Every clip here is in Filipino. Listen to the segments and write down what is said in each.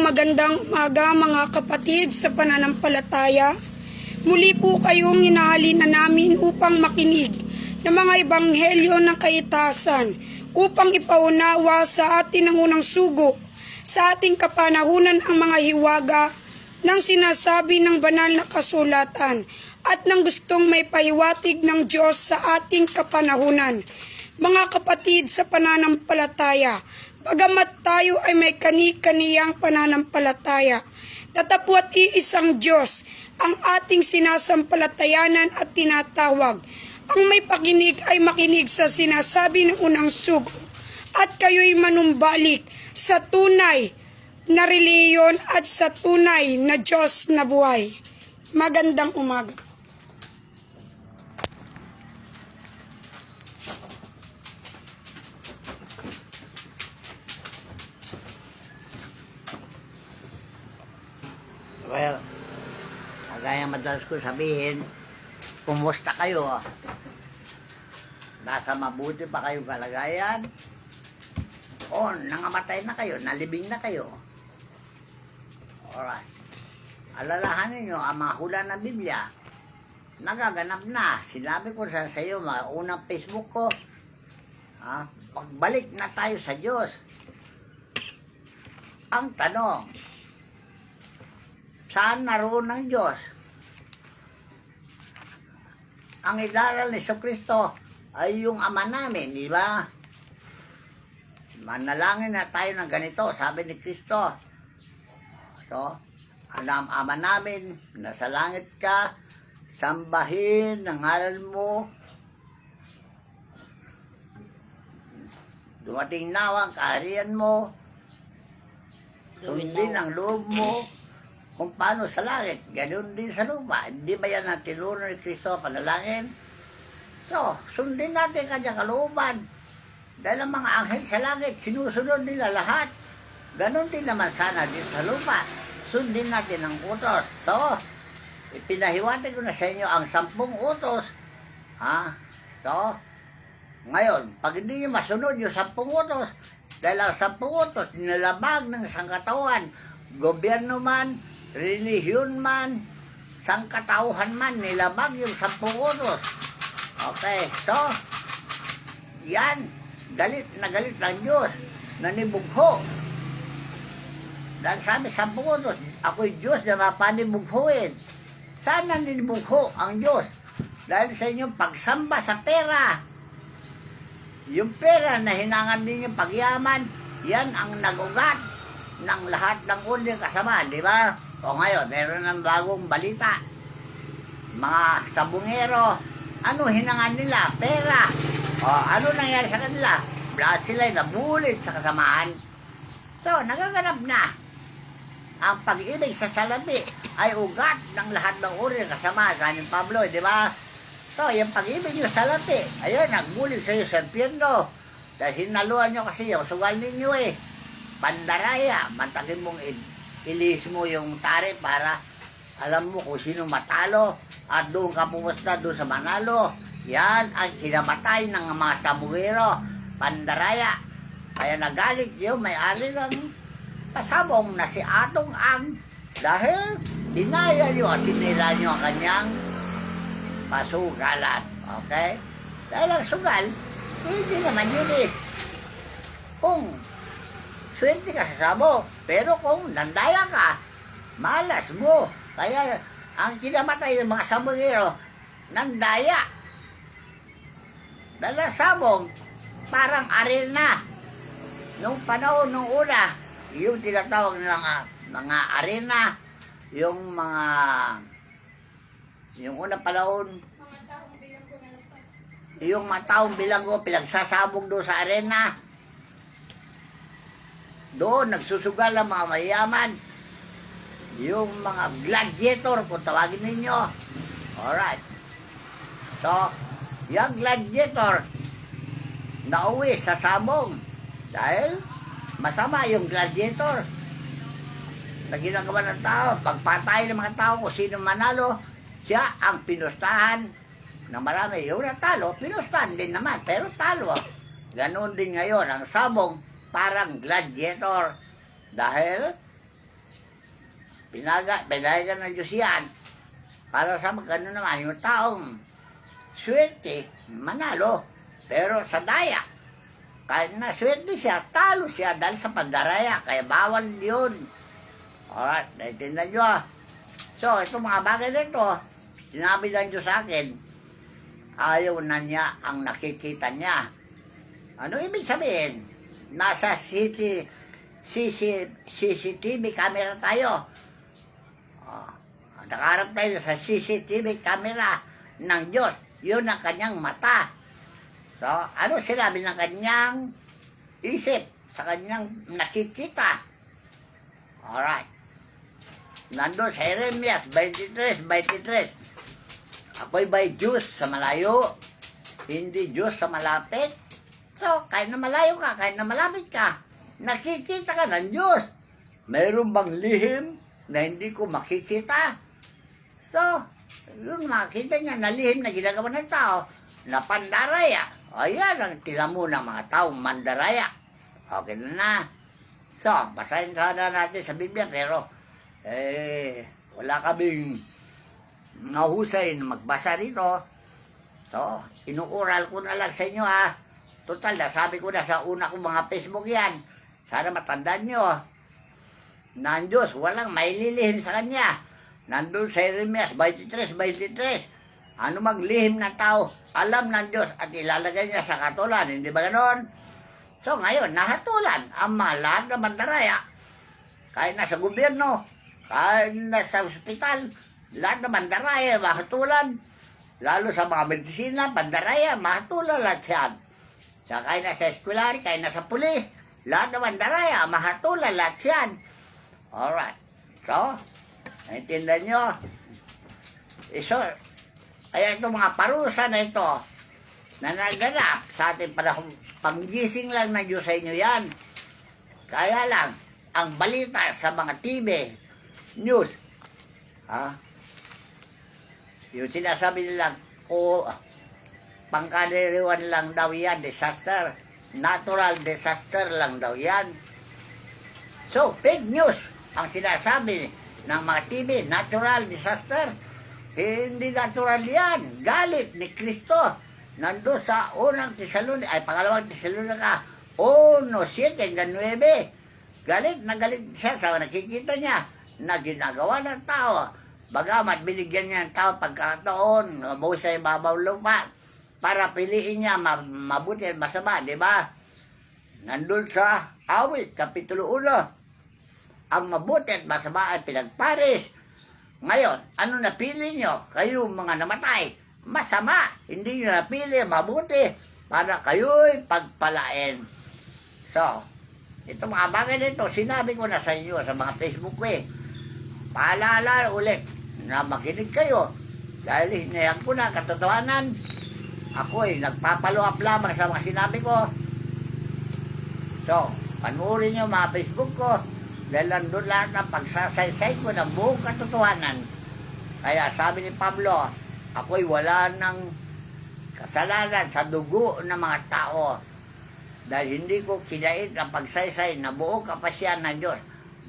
magandang umaga mga kapatid sa pananampalataya. Muli po kayong hinahalina namin upang makinig ng mga ebanghelyo ng kaitasan upang ipaunawa sa atin ang unang sugo sa ating kapanahunan ang mga hiwaga ng sinasabi ng banal na kasulatan at ng gustong may pahiwatig ng Diyos sa ating kapanahunan. Mga kapatid sa pananampalataya, bagamat tayo ay may kani-kaniyang pananampalataya, tatapwat iisang Diyos ang ating sinasampalatayanan at tinatawag. Ang may pakinig ay makinig sa sinasabi ng unang sugo at kayo'y manumbalik sa tunay na reliyon at sa tunay na Diyos na buhay. Magandang umaga. Well, kagaya madalas ko sabihin, kumusta kayo? Nasa mabuti pa kayong kalagayan? O nangamatay na kayo, nalibing na kayo? Alright. Alalahanin nyo, ang mga hula ng Biblia, nagaganap na. Sinabi ko sa iyo, mga unang Facebook ko, pagbalik na tayo sa Diyos. Ang tanong, saan naroon ng Diyos? Ang idaral ni Jesucristo ay yung Ama namin, di ba? Manalangin na tayo ng ganito, sabi ni Kristo. So, alam Ama namin, nasa langit ka, sambahin ang ngalan mo. Dumating nawa ang kaharian mo. Sundin ang loob mo. Kung paano sa langit, ganoon din sa lupa. Hindi ba yan ang tinuro ni Kristo panalangin? So, sundin natin kanyang kalooban. Dahil ang mga anghel sa langit, sinusunod nila lahat. Ganon din naman sana din sa lupa. Sundin natin ang utos. So, ipinahiwatig ko na sa inyo ang 10 utos. So, ngayon, pag hindi nyo masunod yung 10 utos, dahil ang 10 utos, nilalabag ng sangkatawan, gobyerno man, relihiyon man, sangkatauhan man, nilabag yung 10 utos. Okay, so, yan, galit na galit ng Diyos, nanibugho. Dahil sabi 10 utos, ako'y Diyos na mapanibughuin. Saan nanibugho ang Diyos? Dahil sa inyong pagsamba sa pera. Yung pera na hinangan din yung pagyaman, yan ang nagugat ng lahat ng uling kasamaan, di ba? O ngayon, meron ng bagong balita. Mga sabungero, ano hinangan nila? Pera. O ano nangyari sa kanila? Lahat sila nabulit sa kasamaan. So, nagaganap na. Ang pag-ibig sa salapi ay ugat ng lahat ng uri ng kasamaan. Kanin Pablo, di ba? So, yung pag-ibig nyo sa salapi, ayun, nagbulit sa iyo sa impyerno. Dahil hinaluan nyo kasi yung sugal ninyo eh. Pandaraya, matagin mong ilis mo yung tari para alam mo kung sino matalo at doon ka pumusta doon sa manalo. Yan ang kinamatay ng mga samugero, pandaraya. Kaya nagalit yung may-ari ng pasabong na si Atong Ang dahil dinaya nyo at sinira nyo ang kanyang pasugalan. Okay? Dahil ang sugal, hindi naman yun eh. Kung swerte ka sa sabo, pero kung nandaya ka, malas mo. Kaya ang kinamatay ng mga sabongero, nandaya. Dahil ang sabong, parang arena. Nung panahon, nung una, yung tinatawag nilang mga arena, yung unang panahon, yung mga taong bilanggo, pinagsasabog doon sa arena. Doon, nagsusugal ang mga mayaman. Yung mga gladiator, kung tawagin ninyo. Alright. So, yung gladiator, nauwi sa sabong. Dahil, masama yung gladiator. Na ginagawa ng tao, pagpatay ng mga tao kung sino manalo, siya ang pinustahan na marami. Yung natalo, pinustahan din naman, pero talo. Ganon din ngayon, ang sabong, parang gladiator. Dahil pinayagan ng Diyos yan. Para sa magano naman, yung taong swerte, manalo. Pero sa daya, kahit na swerte siya, talo siya dahil sa pandaraya. Kaya bawal yun. Alright, naitindihan nyo. So, itong mga bagay na ito, sinabi ng Diyos sa akin, ayaw na niya ang nakikita niya. Ano ibig sabihin? Nasa CCTV camera tayo. Nakaharap tayo sa CCTV camera ng Diyos. Yun ang kanyang mata. So, ano sinabi ng kanyang isip sa kanyang nakikita? Alright. Nandun sa Jeremias 23:23. Ako'y by Diyos sa malayo, hindi Diyos sa malapit. So, kahit na malayo ka, kahit na malapit ka, nakikita ka ng Diyos. Mayroon bang lihim na hindi ko makikita? So, yun makikita niya na lihim na ginagawa ng tao na pandaraya. O yan ang tinamo ng mga taong mandaraya. Okay na. So, basahin sana natin sa Biblia pero wala kaming nahusay na magbasa rito. So, inuural ko na lang sa inyo ha. Total, sabi ko na sa una kong mga Facebook yan. Sana matandaan nyo na ang Diyos walang maililihim sa Kanya. Nandun sa Jeremias 23:23. Ano maglihim ng tao, alam ng Diyos at ilalagay niya sa katulan. Hindi ba ganon? So ngayon, nahatulan ang mga lahat ng mandaraya. Kahit nasa gobyerno, kahit nasa ospital, lahat ng mandaraya, mahatulan. Lalo sa mga medisina, mandaraya, mahatulan lahat yan. So kahit nasa eskwelari, kahit nasa pulis, lahat ng mandaraya, mahatulan lahat yan. Alright. So, naintindihan nyo? So, kaya itong mga parusa na ito, na naganap sa ating panahon, panggising lang ng Diyos sa inyo yan. Kaya lang, ang balita sa mga TV, news, yung sinasabi nila, pangkaliriwan lang daw yan, disaster, natural disaster lang daw yan. So, fake news ang sinasabi ng mga TV, natural disaster. Hindi natural yan. Galit ni Kristo. Nandun sa pangalawang Tesalonica, 1:7-9. Galit na galit siya sa nakikita niya na ginagawa ng tao. Bagamat binigyan niya ng tao pagkataon, mabuhay sa ibabaw lupa, para piliin niya mabuti at masama, di ba? Nandun sa Awit, Kapitulo 1, ang mabuti at masama ay pinagpares. Ngayon, ano napili nyo? Kayo mga namatay, masama. Hindi nyo napili, mabuti, para kayo'y pagpalain. So, ito mga bagay nito, sinabi ko na sa inyo sa mga Facebook ko eh. Paalala ulit na makinig kayo. Dahil hinayang ko na katotohanan, ako ay nagpapalo-up lamang sa mga sinabi ko. So, panuorin nyo mga Facebook ko. Dahil nandun lahat ng pagsasaysay ko ng buong katotohanan. Kaya sabi ni Pablo, ako'y wala ng kasalanan sa dugo ng mga tao. Dahil hindi ko kinait ang pagsaysay na buong kapasyan ng Diyos.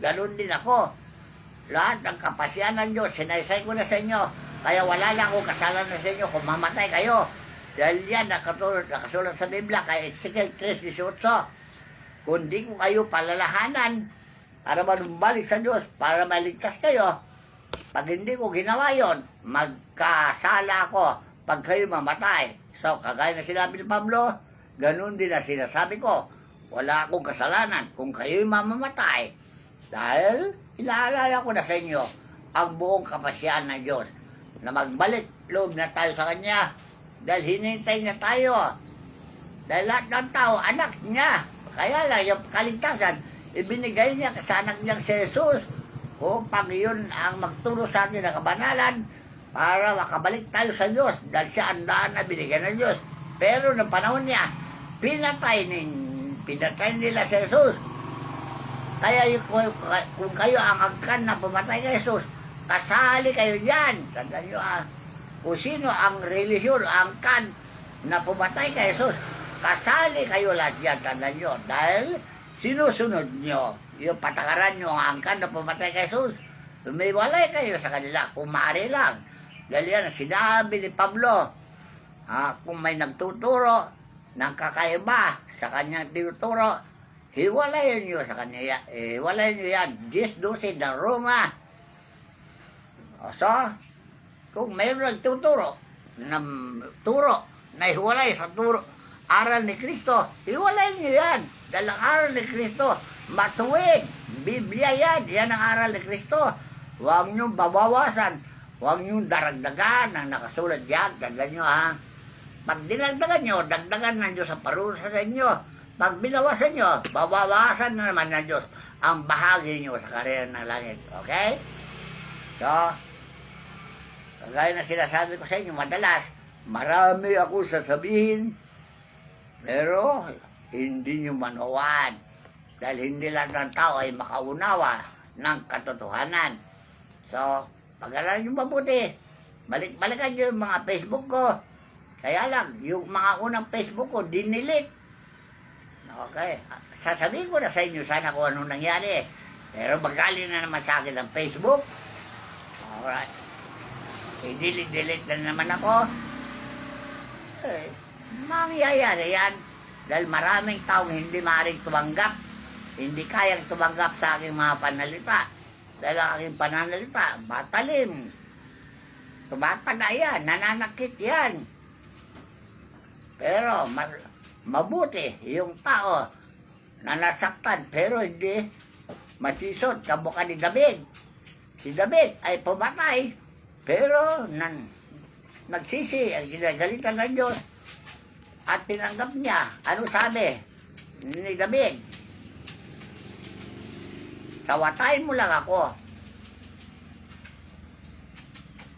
Ganun din ako. Lahat ng kapasyan ng Diyos, sinaysay ko na sa inyo. Kaya wala lang akong kasalanan sa inyo kung mamatay kayo. Dahil yan nakasulat sa Biblia kay Ezekiel 3:18. Kung di ko kayo palalahanan para manumbalik sa Diyos, para maligtas kayo, pag hindi ko ginawa yon, magkasala ako pag kayo mamatay. So, kagaya na sinabi ni Pablo, ganun din na sinasabi ko, wala akong kasalanan kung kayo'y mamamatay. Dahil, inaalala ko na sa inyo ang buong kapasyan ng Diyos na magbalik loob na tayo sa Kanya dahil hinintay niya tayo. Dahil lahat ng tao, anak niya. Kaya lang, yung kaligtasan, ibinigay niya sa anak niyang si Jesus upang yun ang magturo sa atin ng kabanalan para makabalik tayo sa Diyos dahil siya ang daan na binigyan ng Diyos. Pero ng panahon niya, pinatay nila si Jesus. Kaya kung kayo ang angkan na pumatay kay Jesus, kasali kayo dyan. Tandaan nyo kung sino ang relihiyon, angkan na pumatay kay Jesus, kasali kayo lahat dyan. Tandaan nyo, dahil sinusunod nyo yung patakaran nyo ang angkan na pumatay kay Jesus. Lumiwalay kayo sa kanila kung maaari lang. Dahil yan, sinabi ni Pablo, kung may nagtuturo ng kakaiba sa kanyang tinuturo, hiwalayin nyo sa kanya, hiwalayin nyo yan. 10:12 ng Roma. So, kung mayroon nagtuturo ng turo na hiwalay sa turo, aral ni Kristo, hiwalayin nyo yan. Dahil ang aral ni Kristo, matuwid. Biblia yan. Yan ang aral ni Kristo. Huwag nyo babawasan. Huwag nyo daragdagan ang nakasulat diyan. Tandaan nyo ha. Pag dinagdagan nyo, dagdagan ng Diyos ang parusa sa inyo. Pag binawasan nyo, babawasan na naman ng Diyos ang bahagi nyo sa karera ng langit. Okay? So, kagaya na sinasabi ko sa inyo, madalas, marami ako sasabihin, pero hindi nyo manawan. Dahil hindi lang ng tao ay makaunawa ng katotohanan. So, pag-alalan nyo mabuti. Balikan nyo yung mga Facebook ko. Kaya lang, yung mga unang Facebook ko, dinilit. Okay. Sasabihin ko na sa inyo sana kung anong nangyari. Pero magaling na naman sa akin ang Facebook. Alright. I-delete na naman ako. Mangyayari yan. Dahil maraming taong hindi maaaring tumanggap. Hindi kayang tumanggap sa aking mga panalita. Dahil ang aking pananalita, matalim. Tumataga yan, nananakit yan. Pero mabuti yung tao na nasaktan pero hindi masisot kamukha ni David. Si David ay pumatay pero nagsisi, ang ginagalitan ng Diyos at tinanggap niya. Ano sabi ni David? Kawatayin mo lang ako.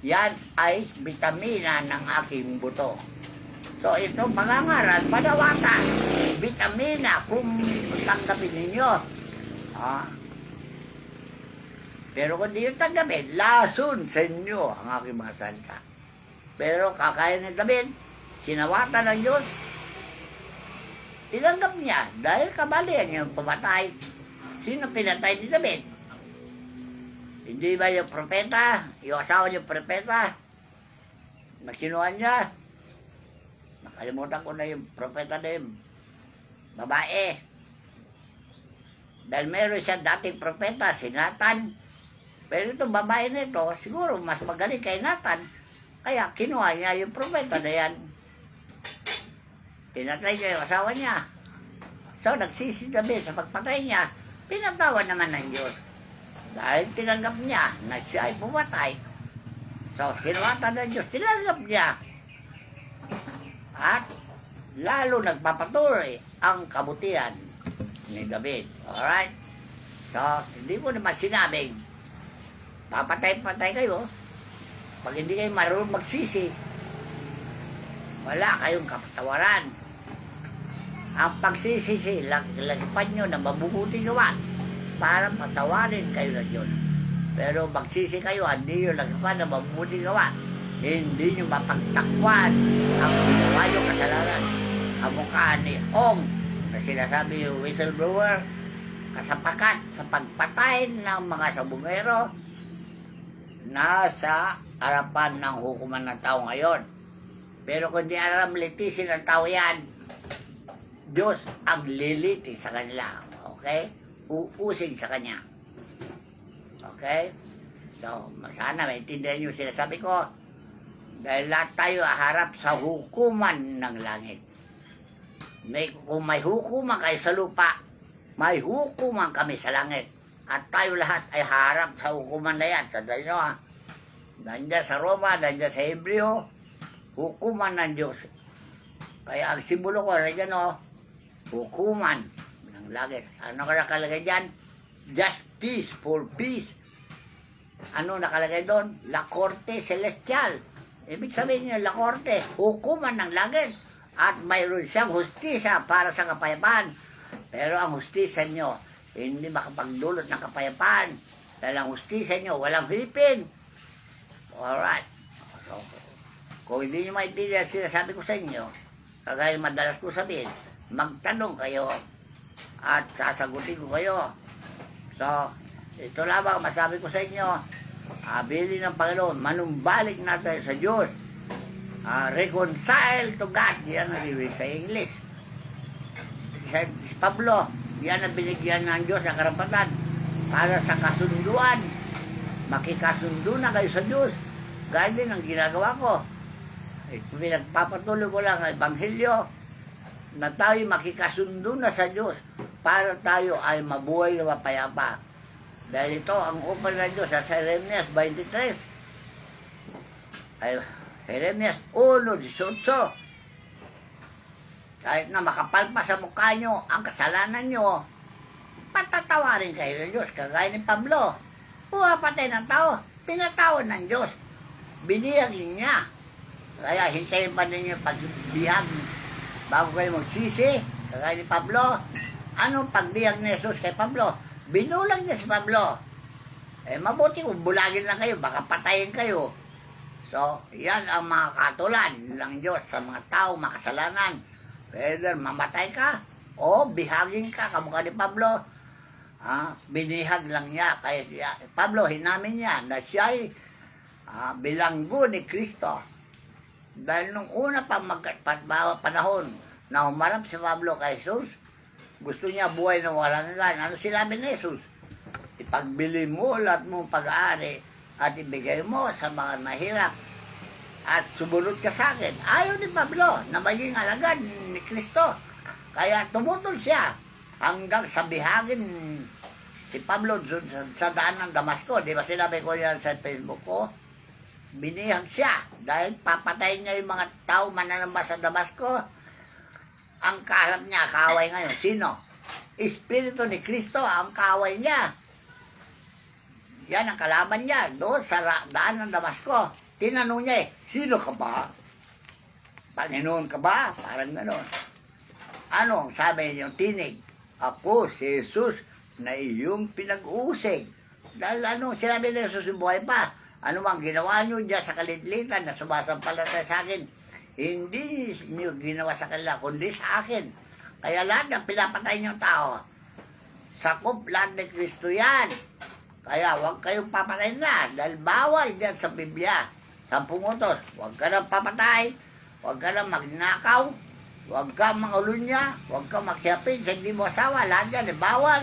Yan ay bitamina ng aking buto. So ito mangangaral, padawata, bitamina kung tanggapin ninyo. Pero kung di yung tanggapin, lason sa inyo ang aking mga salita. Pero kakaya ni David, sinawatan ng Diyos, tinanggap niya dahil kabalian niya yung pumatay. Sino pinatay ni David? Hindi ba yung propeta? Yung asawa niya propeta? Nakinuha niya? Nakalimutan ko na yung propeta na yung babae. Dahil meron siya dating propeta, si Nathan. Pero itong babae na ito, siguro mas magaling kay Nathan. Kaya kinuha niya yung propeta na yan. Pinatay niya yung asawa niya. So nagsisi David sa pagpatay niya. Pinatawad naman ng Diyos. Dahil tinanggap niya na siya ay pumatay. So, sinuwatan ng Diyos, tinanggap niya. At lalo nagpapatuloy ang kabutihan ni David. Alright? So, hindi mo naman sinabing, papatay-patay kayo. Pag hindi kayo marunong magsisi, wala kayong kapatawaran. Ang pagsisisi, lagipan nyo na mabubuti gawa para patawarin kayo ng Diyos. Pero magsisi kayo, hindi nyo lagipan na mabubuti gawa. Hindi nyo mapagtakwan ang ginawa yung kasalanan. Ang mukha ni Ong, na sinasabi yung whistleblower, kasapakat sa pagpatay ng mga sabungero nasa harapan ng hukuman ng tao ngayon. Pero kung di alam litisin ng tao yan, Diyos ang liliti sa kanila. Okay? Uusig sa Kanya. Okay? So, sana maintindihan nyo sinasabi ko. Dahil lahat tayo harap sa hukuman ng langit. Kung may hukuman kayo sa lupa, may hukuman kami sa langit. At tayo lahat ay harap sa hukuman na yan. Tandaan nyo ha. Nandiyan sa Roma, nandiyan sa Hebreo, hukuman ng Diyos. Kaya ang simbolo ko, nandiyan o, hukuman ng langit. Ano ka nakalagay dyan? Justice for peace. Ano nakalagay doon? La Corte Celestial. Ibig sabihin niya, La Corte, hukuman ng langit. At mayroon siyang hustisya para sa kapayapaan. Pero ang hustisya nyo, hindi makapagdulot ng kapayapaan. Dahil ang hustisya nyo, walang hipin. Alright. So, kung hindi nyo maintindihan sinasabi ko sa inyo, kagaya madalas ko sabihin, magtanong kayo at sasagutin ko kayo. So, Ito lamang masabi ko sa inyo, bilin ng Panginoon, manumbalik natin sa Diyos. Reconcile to God, yan ang ibig sa English. Si Pablo, yan ang binigyan ng Diyos ng karapatan para sa kasunduan. Makikasundo na kayo sa Diyos. Gaya din ang ginagawa ko. Pinagpapatuloy ko lang ang Ebanghelyo na tayo makikasundo na sa Diyos para tayo ay mabuhay na mapayapa. Dahil ito ang upan ng Diyos sa Jeremias 23. Ay, Jeremias 1:18. Kahit na makapal pa sa mukha nyo ang kasalanan nyo, patatawarin kayo ng Diyos. Kagaya ni Pablo, pumapatay ng tao, pinatawan ng Diyos. Biniyagin niya. Kaya hintayin pa ninyo pagbihag bago kayo magsisi. Kagaya ni Pablo, anong pagbihag ni Jesus kay Pablo? Binulag niya si Pablo. Mabuti kung bulagin lang kayo, baka patayin kayo. So, yan ang mga katulad ng Diyos sa mga tao makasalanan. Whether mamatay ka o bihagin ka, kamukha ni Pablo, binihag lang niya. Kaya Pablo, hinamin niya na siya ay bilanggo ni Kristo. Dahil nung una pa panahon na humarap si Pablo kay Jesus, gusto niya buhay na walang hanggan. Ano sinabi ni Jesus? Ipagbili mo lahat mong pag-aari at ibigay mo sa mga mahirap at sumunod ka sa akin. Ayaw ni Pablo na maging alagad ni Kristo. Kaya tumutol siya hanggang sa bihagin si Pablo sa daan ng Damasco. Di ba sinabi ko yan sa Facebook ko? Binihag siya dahil papatayin niya yung mga tao mananamba sa Damasco. Ang kaharap niya, kaaway ngayon. Sino? Espiritu ni Kristo ang kaaway niya. Yan ang kalaban niya doon sa daan ng Damasco. Tinanong niya sino ka ba? Panginoon ka ba? Parang gano'n. Ano ang sabi niyong tinig? Ako si Jesus na iyong pinag-uusig. Dahil sinabi ni Jesus yung buhay pa. Ano mang ginawa niyo dyan sa kalitlitan na sumasampalataya sa akin, hindi niyo ginawa sa kanila, kundi sa akin. Kaya lahat ng pinapatay niyong tao, sakop lahat ni Kristo yan. Kaya huwag kayong papatay na, dahil bawal dyan sa Biblia. 10 utos, huwag ka nang papatay, huwag ka nang magnakaw, huwag ka mangulunya, huwag ka makyapin sa hindi mo asawa, lahat yan ay bawal.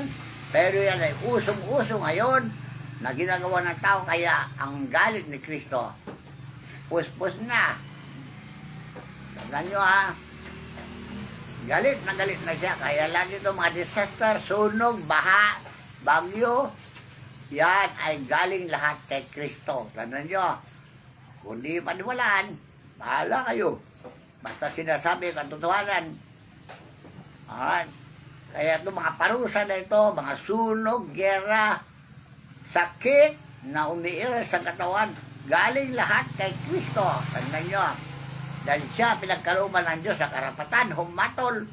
Pero yan ay usong-uso ngayon na ginagawa ng tao, kaya ang galit ni Kristo, puspos na. Tandaan nyo galit na siya, kaya lagi ito mga disaster, sunog, baha, bagyo, yan ay galing lahat kay Kristo. Tandaan nyo, kung di paniwalaan, bahala kayo. Basta sinasabi ang katotohanan. Kaya ito mga parusa na ito, mga sunog, gera, sakit na umiiral sa katawan, galing lahat kay Kristo. Tandaan nyo, dahil siya pinagkalooban ng Diyos sa karapatan, humatol.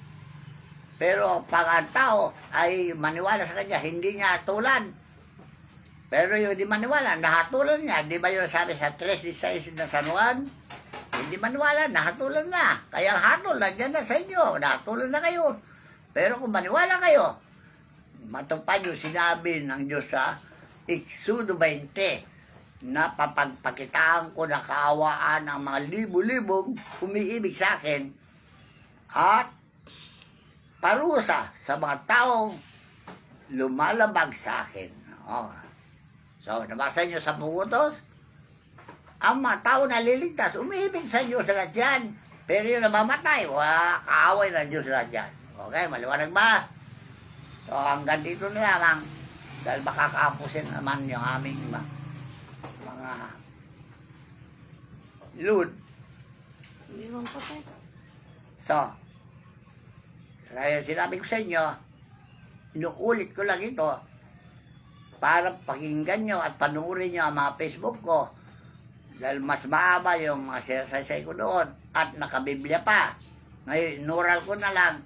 Pero pag ang tao ay maniwala sa kanya, hindi niya hatulan. Pero yung di maniwala, nahatulan niya. Di ba yung sabi sa 3:16 ng San Juan? Hindi maniwala, nahatulan na. Kaya hatol, nandiyan na sa inyo. Nahatulan na kayo. Pero kung maniwala kayo, matupad yung sinabi ng Diyos sa Exodo 20, na papagpakitaan ko na kaawaan ang mga libo-libong umiibig sa akin at parusa sa mga taong lumalabag sa akin. So, nabasa nyo sa pugutos? Ang mga tao na liligtas, umiibig sa Diyos agad yan. Pero yung namamatay, kaaway ng Diyos agad yan. Okay, maliwanag ba? So, hanggang dito na lamang. Dahil baka kaapusin naman yung aming mga load. So, kaya sinabi ko sa inyo, inuulit ko lang ito para pakinggan nyo at panuorin nyo ang mga Facebook ko. Dahil mas mahaba yung mga sinasaysay ko doon at nakabiblia pa. Ngayon, inural ko na lang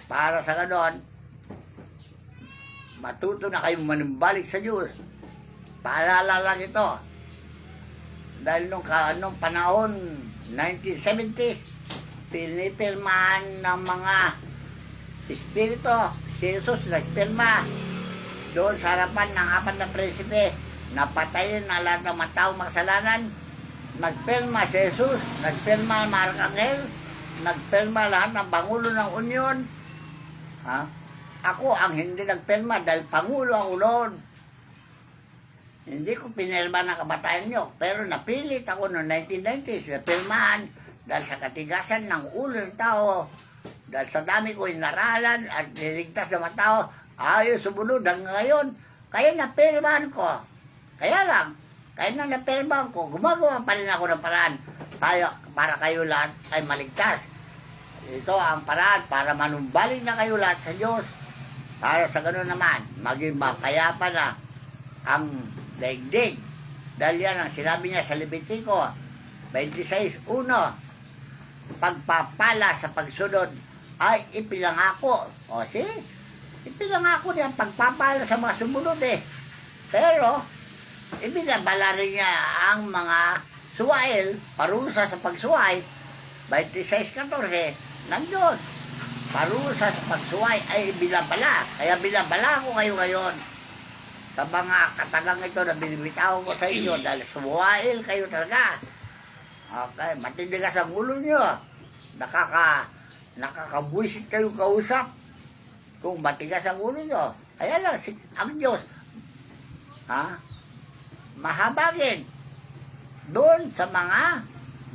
para sa ganon, matuto na kayong manumbalik sa Diyos. Paalala lang ito. Dahil nung panahon, 1970s, pinipirmahan ng mga espiritu, si Jesus nagpirma doon sa harapan ng 4 na prinsipe, napatayin na lahat ng mga taong makasalanan. Nagpirma si Jesus, nagpirma ang mga arkanghel, nagpirma lahat ng Pangulo ng Union. Ha? Ako ang hindi nagpirma dahil Pangulo ako noon. Hindi ko pinirma ng kabataan nyo, pero napilit ako noong 1990s na pirmahan dahil sa katigasan ng ulo ng tao, dahil sa dami ko inaralan at niligtas ng mga tao, ayaw sumunod hanggang ngayon. Kaya napirmahan ko. Kaya lang, kaya na napirmahan ko, gumagawa pa rin ako ng paraan para kayo lahat ay maligtas. Ito ang paraan para manumbalik na kayo lahat sa Diyos. Para sa ganoon naman, maging mapayapa na ang daigdig. Dahil yan ang sinabi niya sa Levitico 26:1, pagpapala sa pagsunod ay ipinangako. O ipinangako niya ang pagpapala sa mga sumunod eh. Pero, ibinabala rin niya ang mga suwail, parusa sa pagsuway, 26:14, ng Diyos. Parusa sa pagsuway ay binabala. Kaya binabala ko kayo ngayon sa mga katagang ito na binibitaw ko sa inyo dahil suwail kayo talaga. Okay, matindigas ang ulo nyo. Nakakabwisit kayo kausap kung matigas ang ulo nyo. Kaya lang, ang Diyos, mahabagin doon sa mga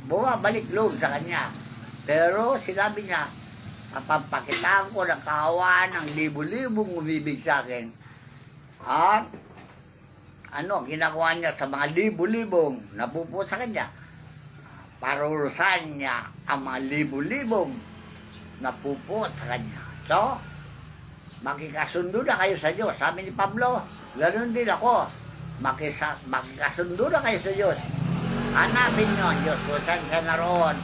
bumabalik loob sa Kanya. Pero sinabi niya, kapampakitaan ko ng kaawaan ng libo-libong umibig sa akin. At ginagawa niya sa mga libo-libong napupo sa Kanya? Parurusan niya ang mga libo-libong napupot sa Kanya. So, makikasundo na kayo sa Diyos. Sabi ni Pablo, ganoon din ako. Makikasundo na kayo sa Diyos. Hanapin nyo ang Diyos kung saan siya naroon.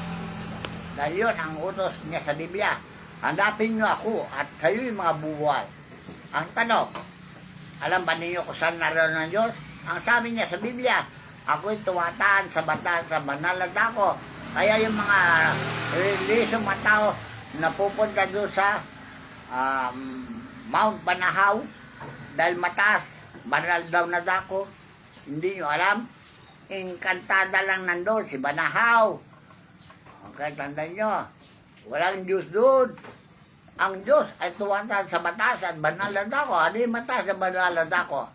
Dahil yun ang utos niya sa Biblia. Hanapin nyo ako at kayo'y mga bubuhay. Ang tanong, alam ba ninyo kung saan naroon ang Diyos? Ang sabi niya sa Biblia, ako'y tuwataan sa bataan sa banal na dako. Kaya yung mga relisyong mga tao na pupunta doon sa Mount Banahaw dahil mataas, banal daw na dako. Hindi nyo alam? Engkantada lang nandoon si Banahaw. Okay, tandaan nyo, walang Diyos doon. Ang Diyos ay tuwataan sa mataas at banal na dako. Ano yung mataas at banal na dako?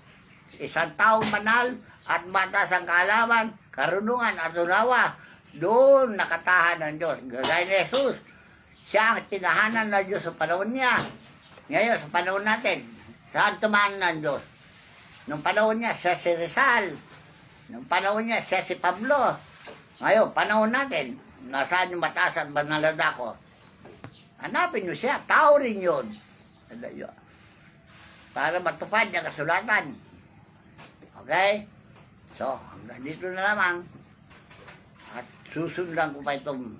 Isang taong banal at mataas ang kaalaman, karunungan at unawa. Doon nakatahan ng Diyos. Gaya ni Jesus, siya ang tinahanan ng Diyos sa panahon niya. Ngayon, sa panahon natin, saan tumahan ng Diyos? Nung panahon niya, siya si Rizal. Nung panahon niya, siya si Pablo. Ngayon, panahon natin, nasaan yung mataas at banal na dako? Hanapin nyo siya, tao rin yun. Para matupad yung kasulatan. Okay? So, hanggang dito na lamang. At susundan ko pa itong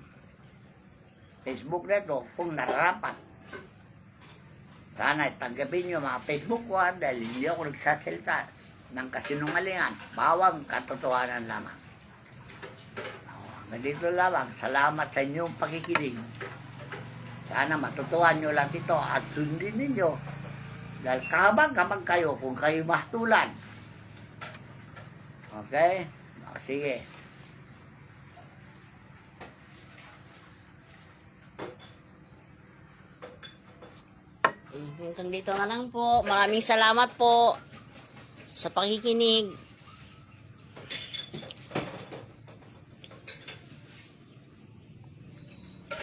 Facebook na ito kung nararapat. Sana tanggapin nyo mga Facebook ko dahil hindi ako nagsasalita ng kasinungalingan. Bawang katotohanan lamang. Hanggang dito lamang. Salamat sa inyong pakikinig. Sana matutuhan nyo lang ito at sundin ninyo. Dahil kahabang-habang kayo kung kayo mahtulan. Okay? O, sige. Hanggang dito na lang po. Maraming salamat po sa pakikinig.